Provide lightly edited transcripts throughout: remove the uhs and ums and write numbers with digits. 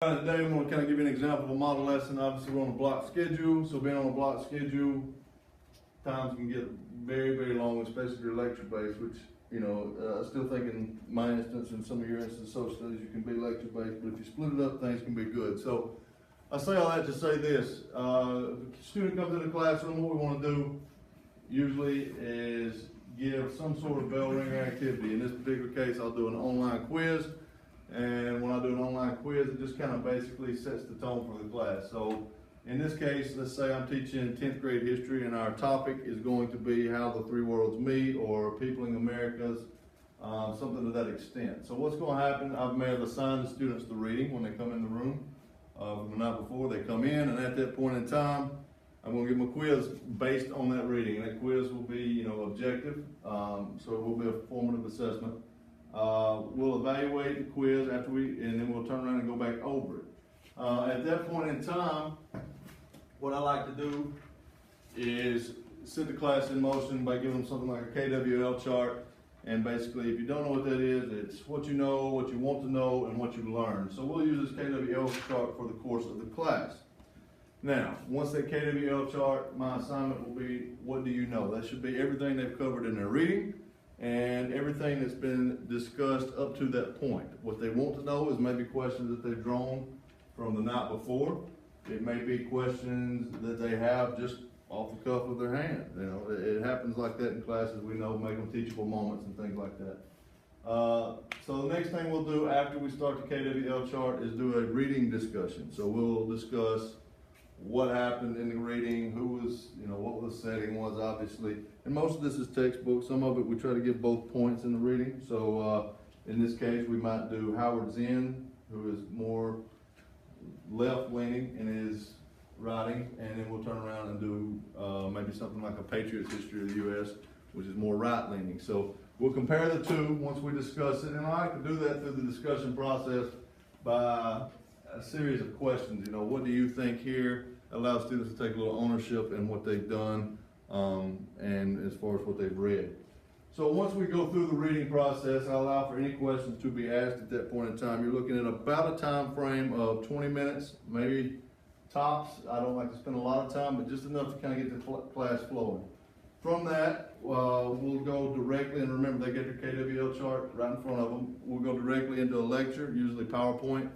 Today I'm going to kind of give you an example of a model lesson. Obviously we're on a block schedule, so being on a block schedule, times can get very, very long, especially if you're lecture based, which, I still think in my instance and some of your instances, social studies, you can be lecture based, but if you split it up, things can be good. So I say all that to say this, if a student comes into the classroom, what we want to do usually is give some sort of bell ringer activity. In this particular case, I'll do an online quiz. And when I do an online quiz, it just kind of basically sets the tone for the class. So in this case, let's say I'm teaching 10th grade history and our topic is going to be how the three worlds meet or peopling Americas, something to that extent. So what's going to happen, I may have assigned the students the reading when they come in the room. From the night before, they come in, and at that point in time, I'm going to give them a quiz based on that reading. And that quiz will be, objective, so it will be a formative assessment. We'll evaluate the quiz and then we'll turn around and go back over it. At that point in time, what I like to do is set the class in motion by giving them something like a KWL chart. And basically, if you don't know what that is, it's what you know, what you want to know, and what you learn. So we'll use this KWL chart for the course of the class. Now, once that KWL chart, my assignment will be, what do you know? That should be everything they've covered in their reading and everything that's been discussed up to that point. What they want to know is maybe questions that they've drawn from the night before. It may be questions that they have just off the cuff of their hand. It happens like that in classes. We know, make them teachable moments and things like that. So the next thing we'll do after we start the KWL chart is do a reading discussion. So we'll discuss what happened in the reading, who was, what the setting was, obviously. And most of this is textbook. Some of it we try to give both points in the reading. So in this case, we might do Howard Zinn, who is more left-leaning in his writing, and then we'll turn around and do maybe something like a Patriots History of the U.S., which is more right-leaning. So we'll compare the two once we discuss it, and I like to do that through the discussion process by a series of questions. What do you think here? Allow students to take a little ownership in what they've done and as far as what they've read. So once we go through the reading process, I allow for any questions to be asked at that point in time. You're looking at about a time frame of 20 minutes, maybe tops. I don't like to spend a lot of time, but just enough to kind of get the class flowing. From that, we'll go directly, and remember they get their KWL chart right in front of them. We'll go directly into a lecture, usually PowerPoint,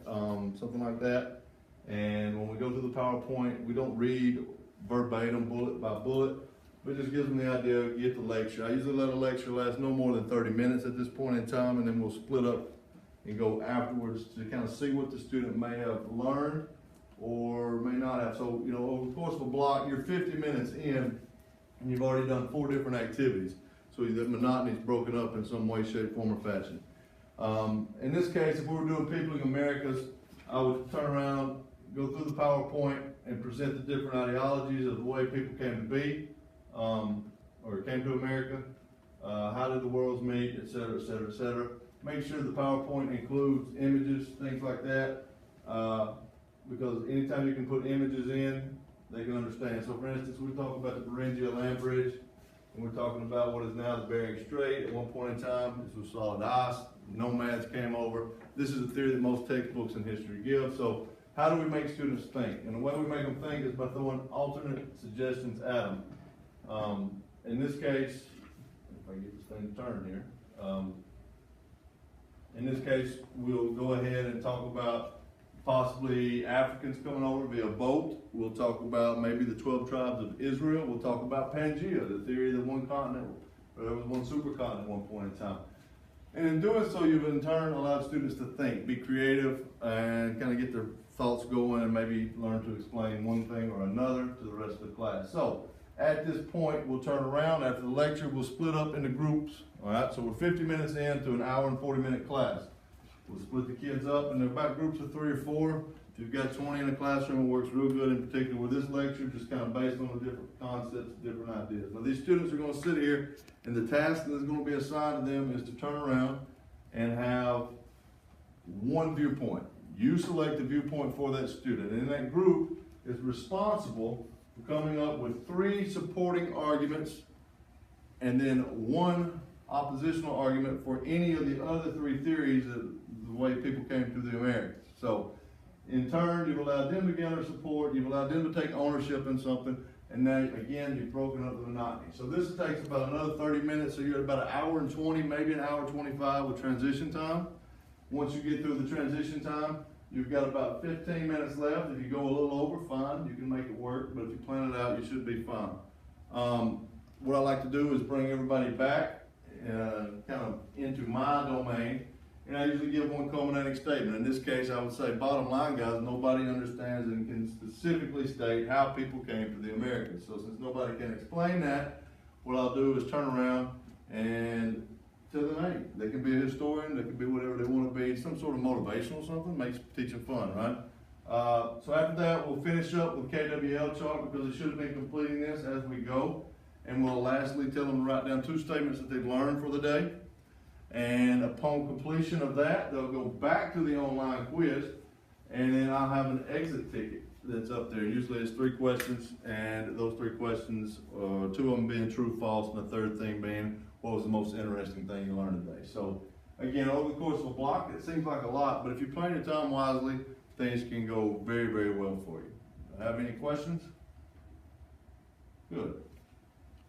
something like that. And when we go through the PowerPoint, we don't read verbatim, bullet by bullet, but it just gives them the idea, get the lecture. I usually let a lecture last no more than 30 minutes at this point in time, and then we'll split up and go afterwards to kind of see what the student may have learned or may not have. So, over the course of a block, you're 50 minutes in, and you've already done 4 different activities. So the monotony is broken up in some way, shape, form, or fashion. In this case, if we were doing Peopling Americas, I would turn around, go through the PowerPoint, and present the different ideologies of the way people came to be, or came to America, how did the worlds meet, et cetera, et cetera, et cetera. Make sure the PowerPoint includes images, things like that, because anytime you can put images in, they can understand. So for instance, we talk about the Beringia Land Bridge, and we're talking about what is now the Bering Strait. At one point in time, this was solid ice, nomads came over. This is a theory that most textbooks in history give. So how do we make students think? And the way we make them think is by throwing alternate suggestions at them. In this case, if I get this thing to turn here, in this case, we'll go ahead and talk about possibly Africans coming over via boat. We'll talk about maybe the 12 tribes of Israel. We'll talk about Pangea, the theory that one continent, or there was one supercontinent at one point in time. And in doing so, you've in turn allowed students to think, be creative, and kind of get their thoughts going and maybe learn to explain one thing or another to the rest of the class. So at this point, we'll turn around. After the lecture, we'll split up into groups. All right, so we're 50 minutes into an hour and 40-minute class. We'll split the kids up into about groups of 3 or 4. If you've got 20 in a classroom, it works real good, in particular with this lecture, just kind of based on the different concepts, different ideas. Now these students are going to sit here, and the task that is going to be assigned to them is to turn around and have one viewpoint. You select the viewpoint for that student, and that group is responsible for coming up with 3 supporting arguments and then 1 oppositional argument for any of the other 3 theories of the way people came to the Americas. So In turn, you've allowed them to gather support, you've allowed them to take ownership in something, and now, again, you've broken up the monotony. So this takes about another 30 minutes, so you're at about 1:20, maybe 1:25 with transition time. Once you get through the transition time, you've got about 15 minutes left. If you go a little over, fine, you can make it work, but if you plan it out, you should be fine. What I like to do is bring everybody back, kind of into my domain, and I usually give one culminating statement. In this case, I would say, bottom line, guys, nobody understands and can specifically state how people came to the Americas. So since nobody can explain that, what I'll do is turn around and tell them, hey, they can be a historian, they can be whatever they want to be, some sort of motivational something, makes teaching fun, right? So after that, we'll finish up with KWL chart because they should have been completing this as we go. And we'll lastly tell them to write down 2 statements that they've learned for the day. And upon completion of that, they'll go back to the online quiz, and then I'll have an exit ticket that's up there. Usually it's 3 questions, and those 3 questions, 2 of them being true, false, and the third thing being, what was the most interesting thing you learned today? So again, over the course of a block, it seems like a lot, but if you plan your time wisely, things can go very, very well for you. Have any questions? Good.